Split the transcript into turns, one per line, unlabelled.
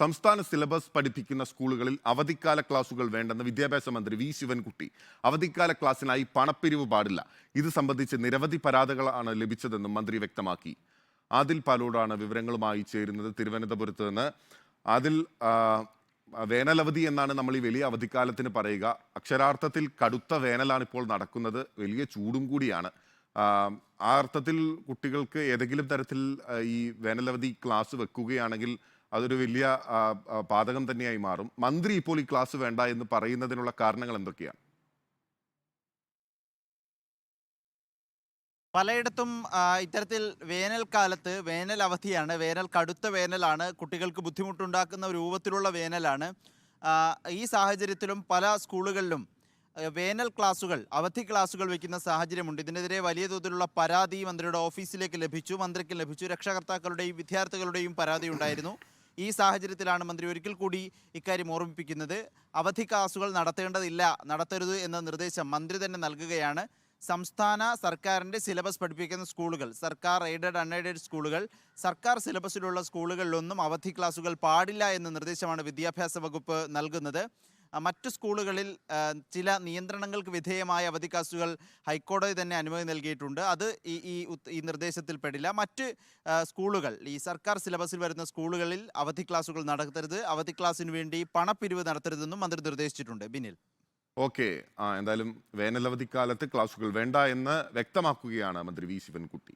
സംസ്ഥാന സിലബസ് പഠിപ്പിക്കുന്ന സ്കൂളുകളിൽ അവധിക്കാല ക്ലാസുകൾ വേണ്ടെന്ന് വിദ്യാഭ്യാസ മന്ത്രി വി ശിവൻകുട്ടി. അവധിക്കാല ക്ലാസ്സിനായി പണപ്പിരിവ് പാടില്ല. ഇത് സംബന്ധിച്ച് നിരവധി പരാതികളാണ് ലഭിച്ചതെന്നും മന്ത്രി വ്യക്തമാക്കി. ആദിൽ പാലോടാണ് വിവരങ്ങളുമായി ചേരുന്നത് തിരുവനന്തപുരത്ത് നിന്ന്. അതിൽ വേനലവധി എന്നാണ് നമ്മൾ ഈ വലിയ അവധിക്കാലത്തിന് പറയുക. അക്ഷരാർത്ഥത്തിൽ കടുത്ത വേനലാണ് ഇപ്പോൾ നടക്കുന്നത്. വലിയ ചൂടും കൂടിയാണ്. ആ അർത്ഥത്തിൽ കുട്ടികൾക്ക് ഏതെങ്കിലും തരത്തിൽ ഈ വേനലവധി ക്ലാസ് വെക്കുകയാണെങ്കിൽ അതൊരു വലിയ പാതകം തന്നെയായി മാറും. മന്ത്രി ഇപ്പോൾ ഈ ക്ലാസ് വേണ്ട എന്ന് പറയുന്നതിനുള്ള കാരണങ്ങൾ എന്തൊക്കെയാണ്?
പലയിടത്തും ഇത്തരത്തിൽ വേനൽക്കാലത്ത് വേനൽ അവധിയാണ്, കടുത്ത വേനലാണ്, കുട്ടികൾക്ക് ബുദ്ധിമുട്ടുണ്ടാക്കുന്ന രൂപത്തിലുള്ള വേനലാണ്. ഈ സാഹചര്യത്തിലും പല സ്കൂളുകളിലും വേനൽ ക്ലാസുകൾ, അവധി ക്ലാസുകൾ വയ്ക്കുന്ന സാഹചര്യമുണ്ട്. ഇതിനെതിരെ വലിയ തോതിലുള്ള പരാതി മന്ത്രിയുടെ ഓഫീസിലേക്ക് ലഭിച്ചു, മന്ത്രിക്ക് ലഭിച്ചു. രക്ഷകർത്താക്കളുടെയും വിദ്യാർത്ഥികളുടെയും പരാതി ഉണ്ടായിരുന്നു. ഈ സാഹചര്യത്തിലാണ് മന്ത്രി ഒരിക്കൽ കൂടി ഇക്കാര്യം ഓർമ്മിപ്പിക്കുന്നത്. അവധി ക്ലാസുകൾ നടത്തരുത് എന്ന നിർദ്ദേശം മന്ത്രി തന്നെ നൽകുകയാണ്. സംസ്ഥാന സർക്കാരിൻ്റെ സിലബസ് പഠിപ്പിക്കുന്ന സ്കൂളുകൾ, സർക്കാർ എയ്ഡഡ് അൺഎയ്ഡഡ് സ്കൂളുകൾ, സർക്കാർ സിലബസിലുള്ള സ്കൂളുകളിലൊന്നും അവധി ക്ലാസുകൾ പാടില്ല എന്ന നിർദ്ദേശമാണ് വിദ്യാഭ്യാസ വകുപ്പ് നൽകുന്നത്. മറ്റു സ്കൂളുകളിൽ ചില നിയന്ത്രണങ്ങൾക്ക് വിധേയമായ അവധി ക്ലാസുകൾ ഹൈക്കോടതി തന്നെ അനുമതി നൽകിയിട്ടുണ്ട്. അത് ഈ നിർദ്ദേശത്തിൽ പെടില്ല. മറ്റ് സ്കൂളുകൾ, ഈ സർക്കാർ സിലബസിൽ വരുന്ന സ്കൂളുകളിൽ അവധി ക്ലാസുകൾ നടത്തരുത്, അവധി ക്ലാസ്സിന് വേണ്ടി പണപ്പിരിവ് നടത്തരുതെന്നും മന്ത്രി നിർദ്ദേശിച്ചിട്ടുണ്ട്. ബിനിൽ,
ഓക്കെ. എന്തായാലും വേനലവധിക്കാലത്ത് ക്ലാസുകൾ വേണ്ട എന്ന് വ്യക്തമാക്കുകയാണ് മന്ത്രി വി ശിവൻകുട്ടി.